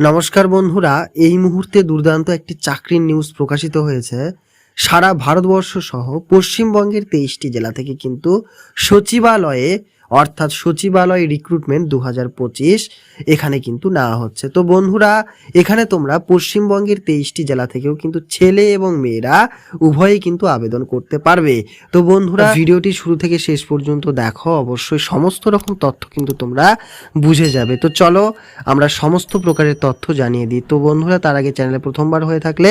নমস্কার বন্ধুরা, এই মুহূর্তে দুর্দান্ত একটি চাকরির নিউজ প্রকাশিত হয়েছে। সারা ভারতবর্ষ সহ পশ্চিমবঙ্গের 23টি জেলা থেকে কিন্তু সচিবালয়ে অর্থাৎ সচিবালয় রিক্রুটমেন্ট 2025 এখানে কিন্তু নেওয়া হচ্ছে। তো বন্ধুরা, এখানে তোমরা পশ্চিমবঙ্গের 23টি জেলা থেকেও কিন্তু ছেলে এবং মেয়েরা উভয়েই কিন্তু আবেদন করতে পারবে। তো বন্ধুরা, ভিডিওটি শুরু থেকে শেষ পর্যন্ত দেখো, অবশ্যই সমস্ত রকম তথ্য কিন্তু তোমরা বুঝে যাবে। তো চলো আমরা সমস্ত প্রকারের তথ্য জানিয়ে দিই। তো বন্ধুরা, তার আগে চ্যানেলে প্রথমবার হয়ে থাকলে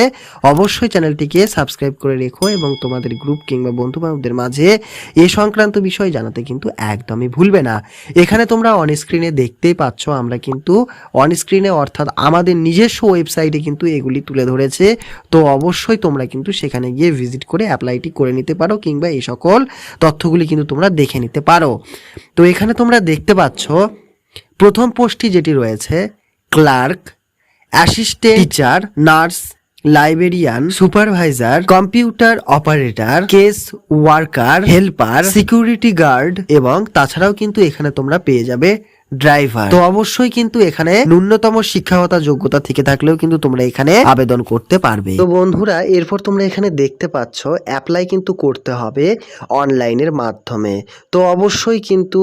অবশ্যই চ্যানেলটিকে সাবস্ক্রাইব করে রেখো এবং তোমাদের গ্রুপ কিংবা বন্ধু বান্ধবদের মাঝে এ সংক্রান্ত বিষয় জানাতে কিন্তু একদমই ভুলবে না। এখানে তোমরা অন স্ক্রিনে দেখতেই পাচ্ছ, আমরা কিন্তু অন স্ক্রিনে অর্থাৎ আমাদের নিজস্ব ওয়েবসাইটে কিন্তু এগুলি তুলে ধরেছে। তো অবশ্যই তোমরা কিন্তু সেখানে গিয়ে ভিজিট করে অ্যাপ্লাইটি করে নিতে পারো কিংবা এই সকল তথ্যগুলি কিন্তু তোমরা দেখে নিতে পারো। তো এখানে তোমরা দেখতে পাচ্ছ প্রথম পোস্টটি যেটি রয়েছে clerk, assistant teacher, nurse, librarian, supervisor, computer operator, case worker, helper, security guard এবং তাছাড়াও কিন্তু এখানে তোমরা পেয়ে যাবে ড্রাইভার। তো অবশ্যই কিন্তু এখানে ন্যূনতম শিক্ষাগত যোগ্যতা থেকে থাকলেও কিন্তু তোমরা এখানে আবেদন করতে পারবে। তো বন্ধুরা, এরপর তোমরা এখানে দেখতে পাচ্ছ অ্যাপ্লাই কিন্তু করতে হবে অনলাইনের মাধ্যমে। তো অবশ্যই কিন্তু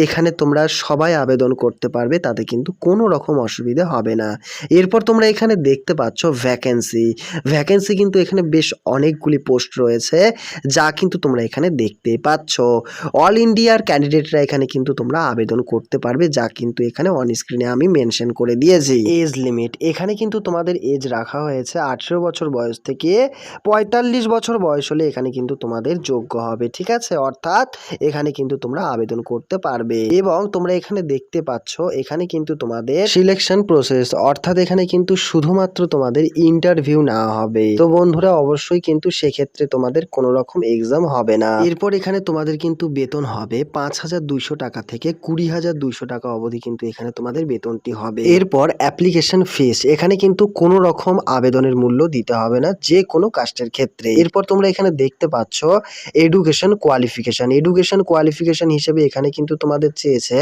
এখানে তোমরা সবাই আবেদন করতে পারবে, তাতে কিন্তু কোনো রকম অসুবিধা হবে না। এরপর তোমরা এখানে দেখতে পাচ্ছ ভ্যাকেন্সি কিন্তু এখানে বেশ অনেকগুলি পোস্ট রয়েছে, যা কিন্তু তোমরা এখানে দেখতে পাচ্ছ। অল ইন্ডিয়ার ক্যান্ডিডেটরা এখানে কিন্তু তোমরা আবেদন করতে পারবে, যা কিন্তু এখানে অন স্ক্রিনে আমি মেনশন করে দিয়েছি। এজ লিমিট এখানে কিন্তু তোমাদের এজ রাখা হয়েছে 18 বছর বয়স থেকে 45 বছর বয়স হলে এখানে কিন্তু তোমাদের যোগ্য হবে, ঠিক আছে। অর্থাৎ এখানে কিন্তু তোমরা আবেদন করতে পারবে এবং তোমরা এখানে দেখতে পাচ্ছ এখানে কিন্তু তোমাদের সিলেকশন প্রসেস অর্থাৎ এখানে কিন্তু শুধুমাত্র তোমাদের ইন্টারভিউ নেওয়া হবে। তো বন্ধুরা, অবশ্যই কিন্তু সেক্ষেত্রে তোমাদের কোনো রকম এক্সাম হবে না। এরপর এখানে তোমাদের কিন্তু বেতন হবে 5,200 টাকা থেকে 20,200 টাকা অবধি কিন্তু এখানে তোমাদের বেতনটি হবে। এরপর অ্যাপ্লিকেশন ফিস এখানে কিন্তু কোনো রকম আবেদনের মূল্য দিতে হবে না যে কোনো কাস্টের ক্ষেত্রে। এরপর তোমরা এখানে দেখতে পাচ্ছ এডুকেশন কোয়ালিফিকেশন হিসেবে এখানে কিন্তু তোমাদের চেয়েছে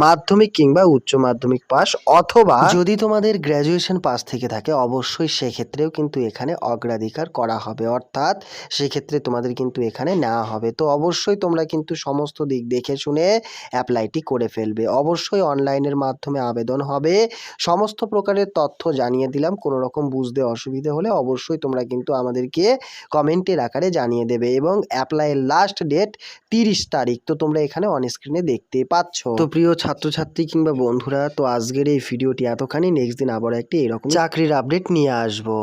মাধ্যমিক কিংবা উচ্চ মাধ্যমিক পাস, অথবা যদি তোমাদের গ্র্যাজুয়েশন পাস থেকে থাকে অবশ্যই সেক্ষেত্রেও কিন্তু এখানে অগ্রাধিকার করা হবে, অর্থাৎ সেক্ষেত্রে তোমাদের কিন্তু এখানে নেওয়া হবে। তো অবশ্যই তোমরা কিন্তু সমস্ত দিক দেখে শুনে অ্যাপ্লাইটি করে ফেলবে। অবশ্যই অনলাইনের মাধ্যমে আবেদন হবে। সমস্ত প্রকারের তথ্য জানিয়ে দিলাম। কোনো রকম বুঝতে অসুবিধে হলে অবশ্যই তোমরা কিন্তু আমাদেরকে কমেন্টের আকারে জানিয়ে দেবে এবং অ্যাপ্লাইয়ের লাস্ট ডেট 30 তারিখ। তো তোমরা এখানে অন স্ক্রিনে দেখতেই পাচ্ছ। তো প্রিয় ছাত্রছাত্রী কিংবা বন্ধুরা, তো আজকের এই ভিডিওটি এতখানি। নেক্সট দিন আবার একটি এরকম চাকরির আপডেট নিয়ে আসবো।